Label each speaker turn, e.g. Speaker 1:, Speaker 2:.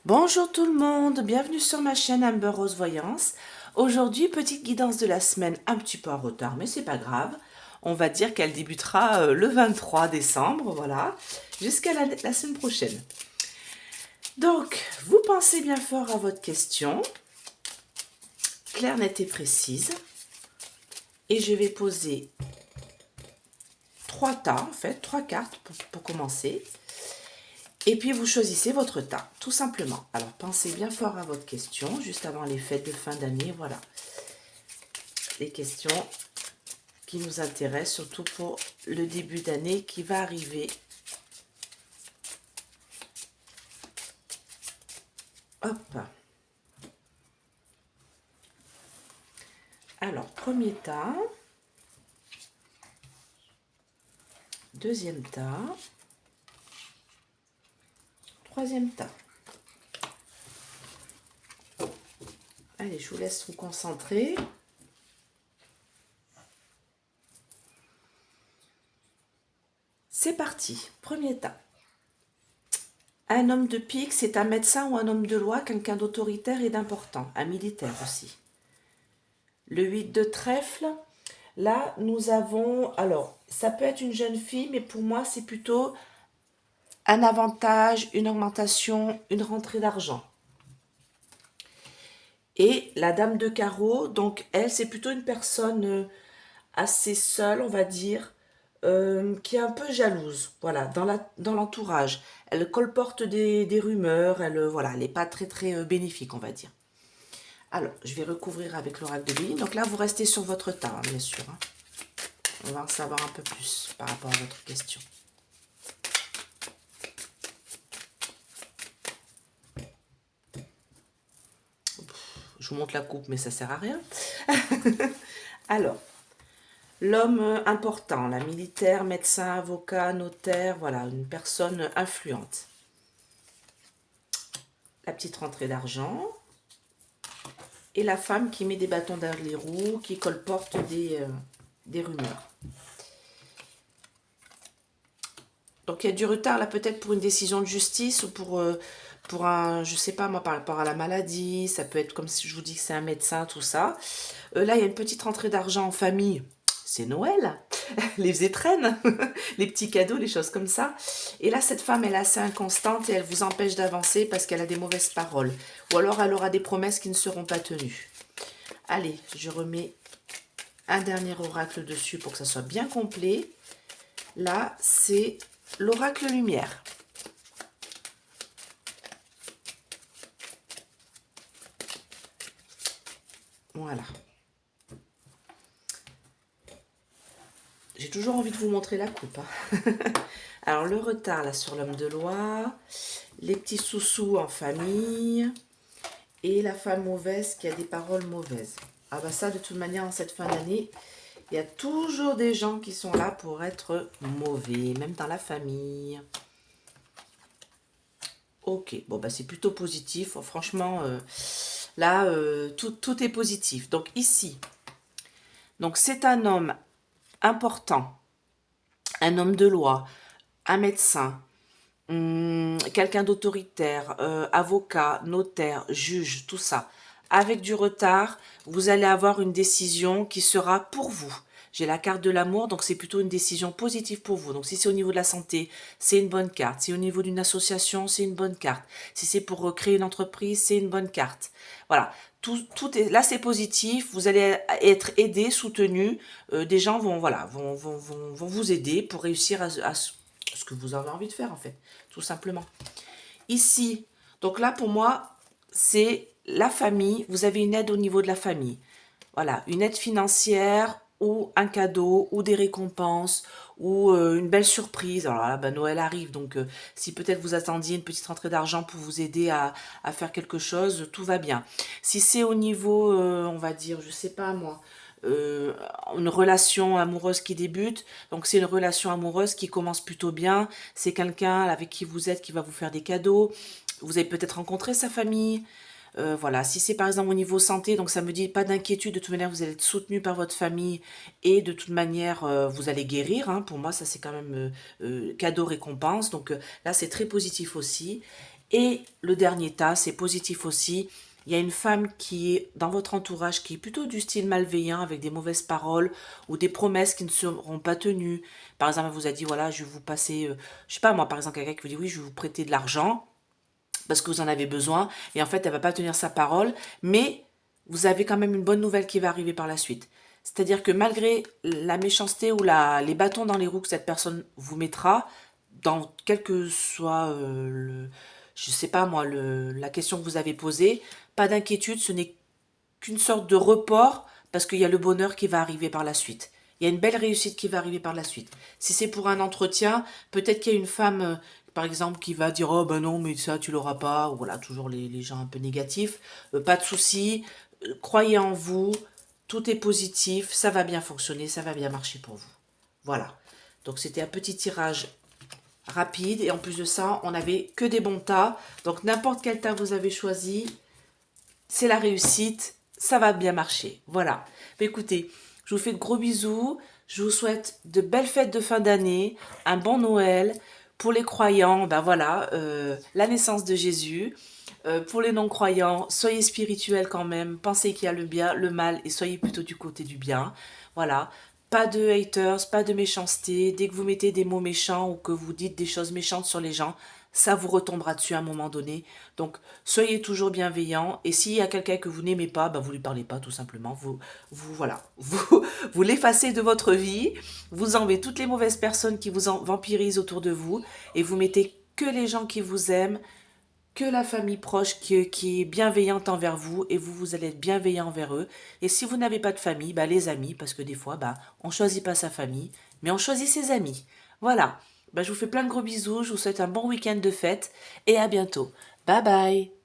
Speaker 1: Bonjour tout le monde, bienvenue sur ma chaîne Amber Rose Voyance. Aujourd'hui, petite guidance de la semaine un petit peu en retard, mais c'est pas grave. On va dire qu'elle débutera le 23 décembre, voilà, jusqu'à la semaine prochaine. Donc, vous pensez bien fort à votre question, claire, nette et précise. Et je vais poser trois tas, en fait, trois cartes pour commencer. Et puis vous choisissez votre tas, tout simplement. Alors pensez bien fort à votre question, juste avant les fêtes de fin d'année, voilà. Les questions qui nous intéressent, surtout pour le début d'année qui va arriver. Hop. Alors, premier tas. Deuxième tas. Troisième tas. Allez, je vous laisse vous concentrer. C'est parti, premier tas. Un homme de pique, c'est un médecin ou un homme de loi, quelqu'un d'autoritaire et d'important, un militaire aussi. Le 8 de trèfle, là nous avons, alors ça peut être une jeune fille, mais pour moi c'est plutôt un avantage, une augmentation, une rentrée d'argent. Et la dame de carreau, donc elle c'est plutôt une personne assez seule, on va dire, qui est un peu jalouse, voilà, dans l'entourage. Elle colporte des rumeurs, voilà, elle n'est pas très bénéfique, on va dire. Alors, je vais recouvrir avec l'oracle de Béline. Donc là, vous restez sur votre tas, hein, bien sûr. Hein. On va en savoir un peu plus par rapport à votre question. Je vous montre la coupe, mais ça sert à rien. Alors, l'homme important, la militaire, médecin, avocat, notaire, voilà, une personne influente. La petite rentrée d'argent. Et la femme qui met des bâtons dans les roues, qui colporte des rumeurs. Donc il y a du retard là peut-être pour une décision de justice ou pour un, je sais pas moi, par rapport à la maladie. Ça peut être comme si je vous dis que c'est un médecin, tout ça. Là, il y a une petite rentrée d'argent en famille. C'est Noël, les étrennes, les petits cadeaux, les choses comme ça. Et là, cette femme, elle est assez inconstante et elle vous empêche d'avancer parce qu'elle a des mauvaises paroles. Ou alors, elle aura des promesses qui ne seront pas tenues. Allez, je remets un dernier oracle dessus pour que ça soit bien complet. Là, c'est l'oracle lumière. Voilà. J'ai toujours envie de vous montrer la coupe. Hein. Alors, le retard là sur l'homme de loi, les petits sous-sous en famille et la femme mauvaise qui a des paroles mauvaises. Ah bah ça, de toute manière, en cette fin d'année, il y a toujours des gens qui sont là pour être mauvais, même dans la famille. Ok, bon bah c'est plutôt positif. Franchement, là, tout est positif. Donc ici, donc c'est un homme important, un homme de loi, un médecin, quelqu'un d'autoritaire, avocat, notaire, juge, tout ça. Avec du retard, vous allez avoir une décision qui sera pour vous. J'ai la carte de l'amour, donc c'est plutôt une décision positive pour vous. Donc si c'est au niveau de la santé, c'est une bonne carte. Si c'est au niveau d'une association, c'est une bonne carte. Si c'est pour créer une entreprise, c'est une bonne carte. Voilà, tout est là, c'est positif. Vous allez être aidé, soutenu. Des gens vont, voilà, vont vous aider pour réussir à ce que vous avez envie de faire en fait, tout simplement. Ici, donc là pour moi, c'est la famille. Vous avez une aide au niveau de la famille. Voilà, une aide financière ou un cadeau ou des récompenses ou une belle surprise. Alors là, ben, Noël arrive, donc si peut-être vous attendiez une petite rentrée d'argent pour vous aider à faire quelque chose, tout va bien. Si c'est au niveau, on va dire, je sais pas moi, euh, une relation amoureuse qui débute, donc c'est une relation amoureuse qui commence plutôt bien, c'est quelqu'un avec qui vous êtes qui va vous faire des cadeaux, vous avez peut-être rencontré sa famille, voilà, si c'est par exemple au niveau santé, donc ça me dit pas d'inquiétude, de toute manière vous allez être soutenu par votre famille et de toute manière vous allez guérir, hein. Pour moi ça c'est quand même cadeau récompense, donc là c'est très positif aussi. Et le dernier tas, c'est positif aussi. Il y a une femme qui est dans votre entourage qui est plutôt du style malveillant avec des mauvaises paroles ou des promesses qui ne seront pas tenues. Par exemple, elle vous a dit, voilà, je vais vous passer, je sais pas moi, par exemple, quelqu'un qui vous dit, oui, je vais vous prêter de l'argent parce que vous en avez besoin. Et en fait, elle va pas tenir sa parole, mais vous avez quand même une bonne nouvelle qui va arriver par la suite. C'est-à-dire que malgré la méchanceté ou les bâtons dans les roues que cette personne vous mettra, dans quel que soit je sais pas moi, la question que vous avez posée, pas d'inquiétude, ce n'est qu'une sorte de report parce qu'il y a le bonheur qui va arriver par la suite. Il y a une belle réussite qui va arriver par la suite. Si c'est pour un entretien, peut-être qu'il y a une femme, par exemple, qui va dire oh ben non, mais ça tu l'auras pas, ou voilà, toujours les gens un peu négatifs. Pas de souci, croyez en vous, tout est positif, ça va bien fonctionner, ça va bien marcher pour vous. Voilà. Donc c'était un petit tirage rapide et en plus de ça, on n'avait que des bons tas. Donc n'importe quel tas vous avez choisi, c'est la réussite, ça va bien marcher. Voilà. Mais écoutez, je vous fais de gros bisous. Je vous souhaite de belles fêtes de fin d'année, un bon Noël. Pour les croyants, ben voilà, la naissance de Jésus. Pour les non-croyants, soyez spirituels quand même. Pensez qu'il y a le bien, le mal et soyez plutôt du côté du bien. Voilà. Pas de haters, pas de méchanceté. Dès que vous mettez des mots méchants ou que vous dites des choses méchantes sur les gens, ça vous retombera dessus à un moment donné. Donc, soyez toujours bienveillants. Et s'il y a quelqu'un que vous n'aimez pas, ben vous lui parlez pas tout simplement. Voilà, vous l'effacez de votre vie. Vous enlevez toutes les mauvaises personnes qui vous vampirisent autour de vous et vous mettez que les gens qui vous aiment, que la famille proche qui est bienveillante envers vous et vous allez être bienveillant envers eux. Et si vous n'avez pas de famille, bah les amis, parce que des fois, bah, on ne choisit pas sa famille, mais on choisit ses amis. Voilà. Bah, je vous fais plein de gros bisous, je vous souhaite un bon week-end de fête et à bientôt. Bye bye.